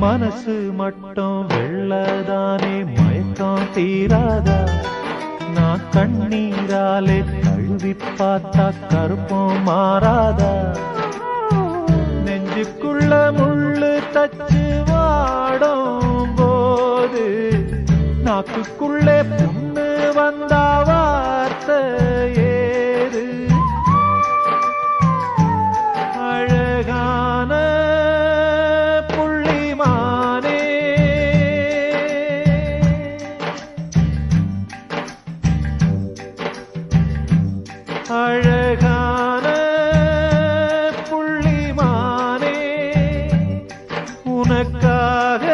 மனசு மட்டும் வெள்ளதானே மயக்கம் தீராதா நான் கண்ணீராலே கழுவி பார்த்தா கருப்பம் மாறாதா நெஞ்சுக்குள்ள முள்ளு தச்சு வாடும் போது நாக்குக்குள்ளே புண்ணு வந்தா வார்த்தை ஏது அழகான புள்ளிமானே அழகான புள்ளிமானே உனக்காக